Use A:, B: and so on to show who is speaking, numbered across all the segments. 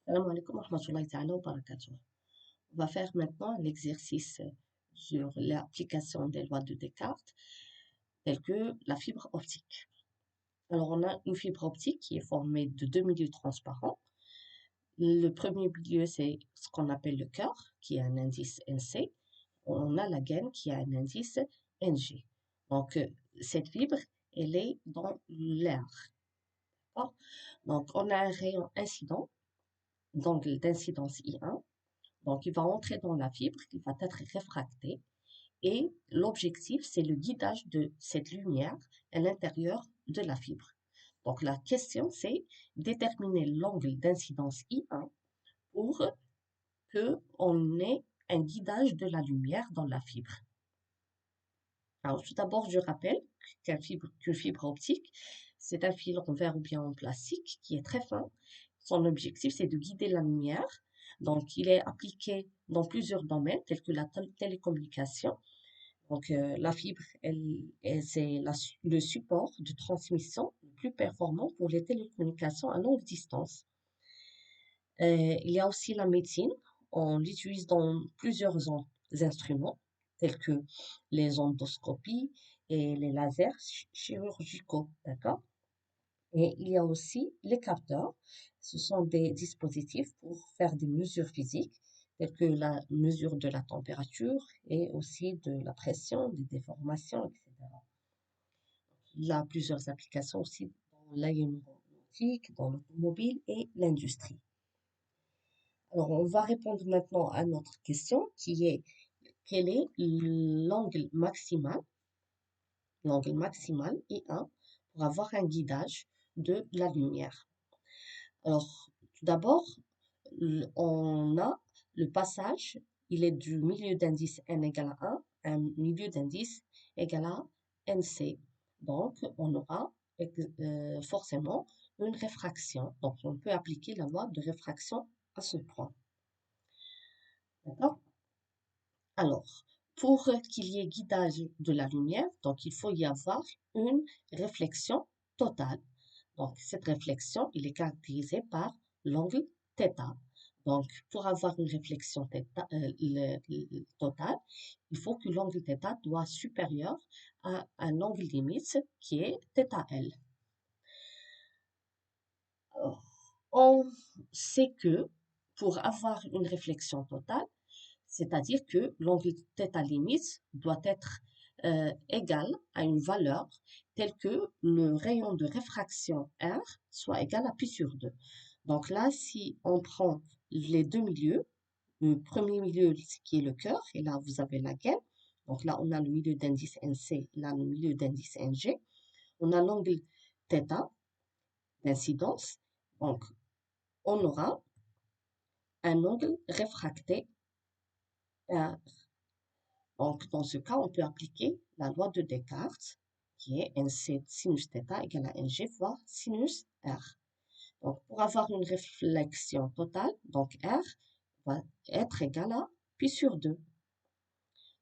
A: Salam alaikum wa rahmatullahi ta'ala wa barakatuh. On va faire maintenant l'exercice sur l'application des lois de Descartes, telles que la fibre optique. Alors, on a une fibre optique qui est formée de deux milieux transparents. Le premier milieu, c'est ce qu'on appelle le cœur, qui a un indice NC. On a la gaine qui a un indice NG. Donc, cette fibre, elle est dans l'air. D'accord. Donc, on a un rayon incident, d'angle d'incidence I1. Donc, il va entrer dans la fibre, il va être réfracté. Et l'objectif, c'est le guidage de cette lumière à l'intérieur de la fibre. Donc, la question, c'est déterminer l'angle d'incidence I1 pour qu'on ait un guidage de la lumière dans la fibre. Alors, tout d'abord, je rappelle qu'une fibre optique, c'est un fil en verre ou bien en plastique qui est très fin. Son objectif, c'est de guider la lumière. Donc, il est appliqué dans plusieurs domaines, tels que la télécommunication. Donc, la fibre, c'est le support de transmission le plus performant pour les télécommunications à longue distance. Il y a aussi la médecine. On l'utilise dans plusieurs instruments, tels que les endoscopies et les lasers chirurgicaux, d'accord? Et il y a aussi les capteurs. Ce sont des dispositifs pour faire des mesures physiques, telles que la mesure de la température et aussi de la pression, des déformations, etc. Il y a plusieurs applications aussi dans l'aéronautique, dans l'automobile et l'industrie. Alors, on va répondre maintenant à notre question qui est quel est l'angle maximal I1 pour avoir un guidage de la lumière. Alors, tout d'abord, on a le passage, il est du milieu d'indice n égale à 1 à un milieu d'indice égal à nc. Donc, on aura forcément une réfraction. Donc, on peut appliquer la loi de réfraction à ce point. D'accord? Alors, pour qu'il y ait guidage de la lumière, donc il faut y avoir une réflexion totale. Donc, cette réflexion, il est caractérisée par l'angle θ. Donc, pour avoir une réflexion totale, il faut que l'angle θ soit supérieur à un angle limite qui est θL. Alors, on sait que pour avoir une réflexion totale, c'est-à-dire que l'angle θ limite doit être égal à une valeur telle que le rayon de réfraction R soit égal à pi sur 2. Donc là, si on prend les deux milieux, le premier milieu qui est le cœur, et là vous avez la gaine, donc là on a le milieu d'indice NC, là le milieu d'indice NG, on a l'angle θ d'incidence, donc on aura un angle réfracté R. Donc, dans ce cas, on peut appliquer la loi de Descartes, qui est NC sinus θ égale à NG fois sinus R. Donc, pour avoir une réflexion totale, donc R va être égal à pi sur 2.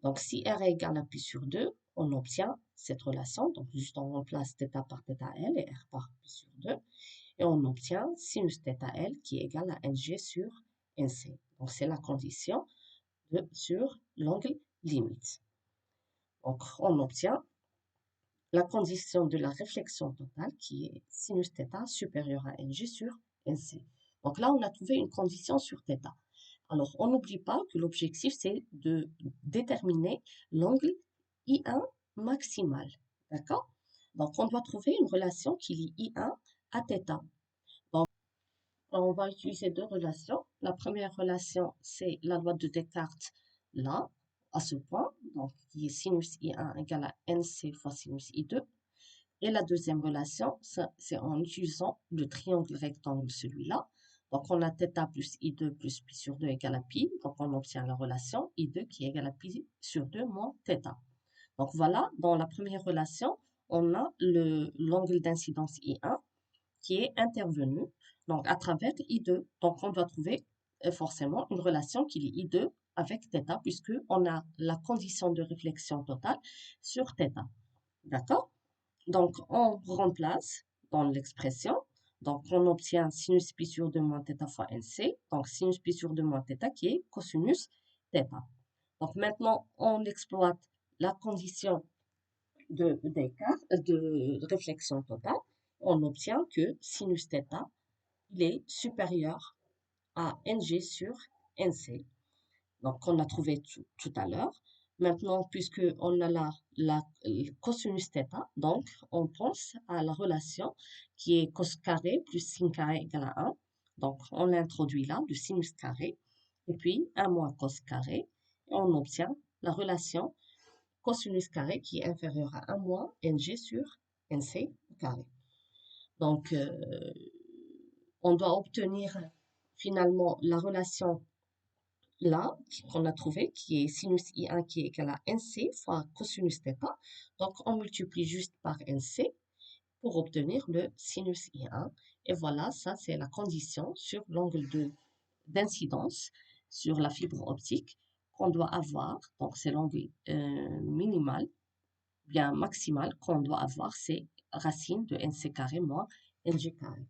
A: Donc, si R est égal à pi sur 2, on obtient cette relation. Donc, juste on remplace θ par θL et R par pi sur 2. Et on obtient sinus θL qui est égal à NG sur NC. Donc, c'est la condition sur l'angle limite. Donc, on obtient la condition de la réflexion totale qui est sinus θ supérieur à NG sur NC. Donc là, on a trouvé une condition sur θ. Alors, on n'oublie pas que l'objectif, c'est de déterminer l'angle I1 maximal. D'accord? Donc, on doit trouver une relation qui lie I1 à θ. Donc, on va utiliser deux relations. La première relation, c'est la loi de Descartes, là, à ce point, donc qui est sinus I1 égale à NC fois sinus I2. Et la deuxième relation, c'est en utilisant le triangle rectangle, celui-là. Donc, on a θ plus I2 plus pi sur 2 égale à pi. Donc, on obtient la relation I2 qui est égale à pi sur 2 moins θ. Donc, voilà, dans la première relation, on a l'angle d'incidence I1 qui est intervenu donc, à travers I2. Donc, on doit trouver forcément une relation qui lie I2 avec θ, puisqu'on a la condition de réflexion totale sur θ. D'accord? Donc, on remplace dans l'expression. Donc, on obtient sinus pi sur 2 moins θ fois NC. Donc, sinus pi sur 2 moins θ qui est cosinus θ. Donc, maintenant, on exploite la condition d'écart, de réflexion totale. On obtient que sinus θ, il est supérieur à NG sur NC. Donc, on a trouvé tout à l'heure. Maintenant, puisqu'on a la cosinus θ, donc on pense à la relation qui est cos carré plus sin carré égale à 1. Donc, on l'introduit là, du sinus carré, et puis 1 moins cos carré, et on obtient la relation cosinus carré qui est inférieure à 1 moins NG sur NC carré. Donc, on doit obtenir finalement la relation là, qu'on a trouvé, qui est sinus I1 qui est égal à NC fois cosinus θ. Donc, on multiplie juste par NC pour obtenir le sinus I1. Et voilà, ça, c'est la condition sur l'angle d'incidence sur la fibre optique qu'on doit avoir. Donc, c'est l'angle minimal, bien maximal qu'on doit avoir, c'est racine de NC carré moins NG carré.